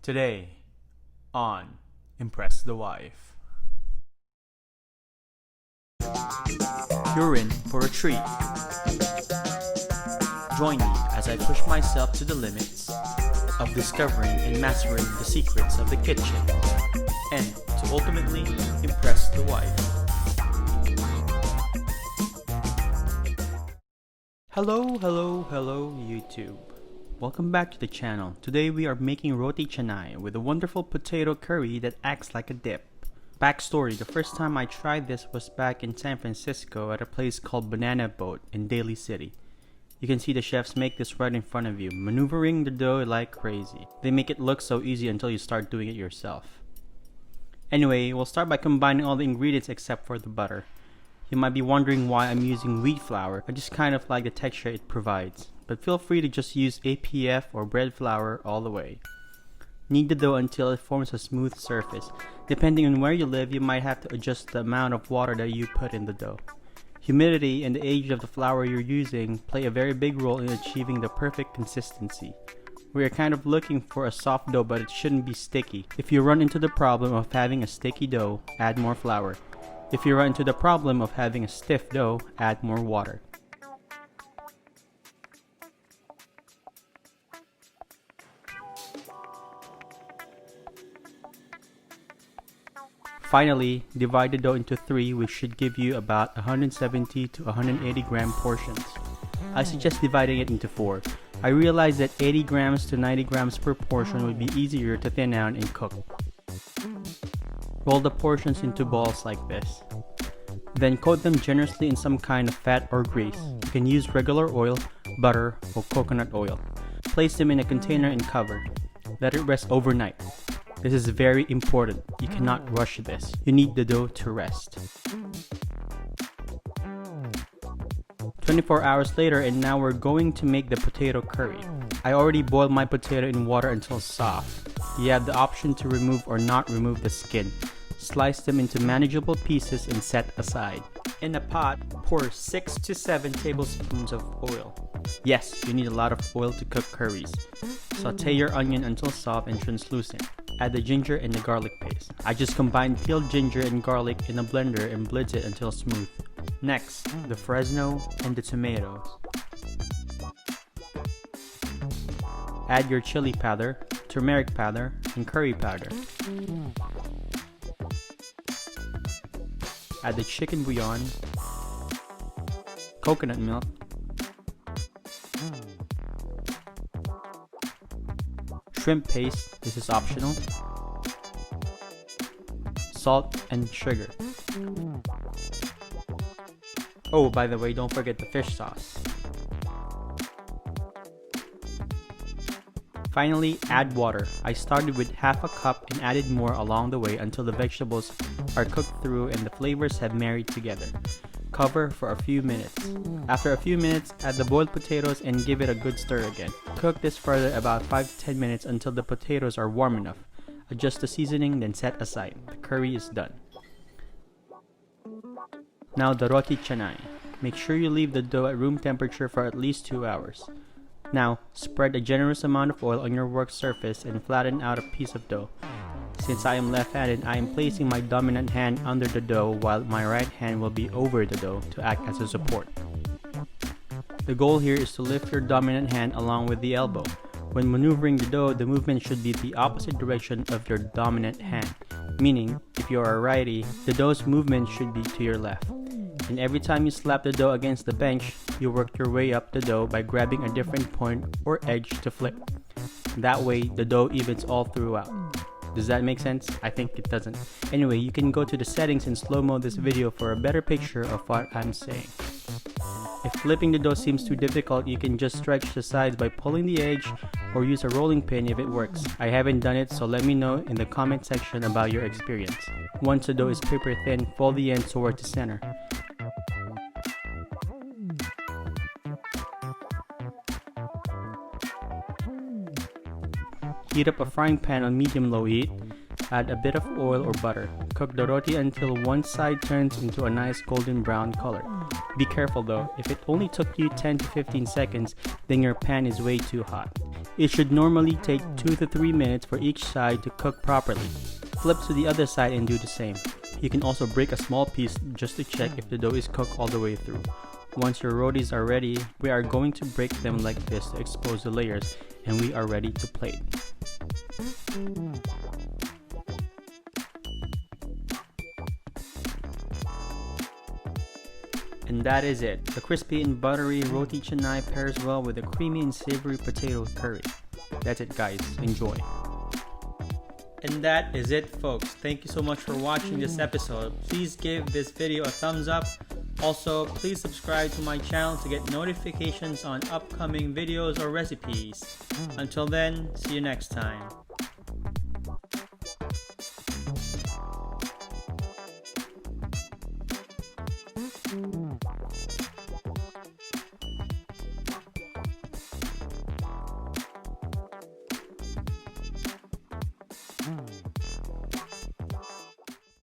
Today on Impress the Wife. You're in for a treat. Join me as I push myself to the limits of discovering and mastering the secrets of the kitchen and to ultimately impress the wife. Hello YouTube. Welcome back to the channel. Today we are making Roti Canai with a wonderful potato curry that acts like a dip. Backstory, the first time I tried this was back in San Francisco at a place called Banana Boat in Daly City. You can see the chefs make this right in front of you, maneuvering the dough like crazy. They make it look so easy until you start doing it yourself. Anyway, we'll start by combining all the ingredients except for the butter. You might be wondering why I'm using wheat flour. I just kind of like the texture it provides. But feel free to just use APF or bread flour all the way. Knead the dough until it forms a smooth surface. Depending on where you live, you might have to adjust the amount of water that you put in the dough. Humidity and the age of the flour you're using play a very big role in achieving the perfect consistency. We are kind of looking for a soft dough, but it shouldn't be sticky. If you run into the problem of having a sticky dough, add more flour. If you run into the problem of having a stiff dough, add more water. Finally, divide the dough into 3, which should give you about 170 to 180 gram portions. I suggest dividing it into 4. I realized that 80 grams to 90 grams per portion would be easier to thin out and cook. Roll the portions into balls like this. Then coat them generously in some kind of fat or grease. You can use regular oil, butter, or coconut oil. Place them in a container and cover. Let it rest overnight. This is very important. You cannot rush this. You need the dough to rest. 24 hours later, and now we're going to make the potato curry. I already boiled my potato in water until soft. You have the option to remove or not remove the skin. Slice them into manageable pieces and set aside. In a pot, pour 6 to 7 tablespoons of oil. Yes, you need a lot of oil to cook curries. Saute your onion until soft and translucent. Add the ginger and the garlic paste. I just combined peeled ginger and garlic in a blender and blitz it until smooth. Next, the Fresno and the tomatoes. Add your chili powder, turmeric powder, and curry powder. Add the chicken bouillon, coconut milk, shrimp paste, this is optional, salt and sugar. Oh, by the way, don't forget the fish sauce. Finally, add water. I started with half a cup and added more along the way until the vegetables are cooked through and the flavors have married together. Cover for a few minutes. After a few minutes, add the boiled potatoes and give it a good stir again. Cook this further about 5 to 10 minutes until the potatoes are warm enough. Adjust the seasoning, then set aside. The curry is done. Now the Roti Canai. Make sure you leave the dough at room temperature for at least 2 hours. Now, spread a generous amount of oil on your work surface and flatten out a piece of dough. Since I am left-handed, I am placing my dominant hand under the dough while my right hand will be over the dough to act as a support. The goal here is to lift your dominant hand along with the elbow. When maneuvering the dough, the movement should be the opposite direction of your dominant hand. Meaning, if you are a righty, the dough's movement should be to your left. And every time you slap the dough against the bench, you work your way up the dough by grabbing a different point or edge to flip. That way, the dough evens all throughout. Does that make sense? I think it doesn't. Anyway, you can go to the settings and slow-mo this video for a better picture of what I'm saying. If flipping the dough seems too difficult, you can just stretch the sides by pulling the edge or use a rolling pin if it works. I haven't done it, so let me know in the comment section about your experience. Once the dough is paper thin, fold the ends toward the center. Heat up a frying pan on medium-low heat. Add a bit of oil or butter. Cook the roti until one side turns into a nice golden brown color. Be careful though, if it only took you 10 to 15 seconds, then your pan is way too hot. It should normally take 2 to 3 minutes for each side to cook properly. Flip to the other side and do the same. You can also break a small piece just to check if the dough is cooked all the way through. Once your rotis are ready, we are going to break them like this to expose the layers, and we are ready to plate. And that is it. The crispy and buttery Roti Canai pairs well with the creamy and savory potato curry. That's it guys, enjoy. And that is it folks. Thank you so much for watching this episode. Please give this video a thumbs up. Also, please subscribe to my channel to get notifications on upcoming videos or recipes. Until then, see you next time.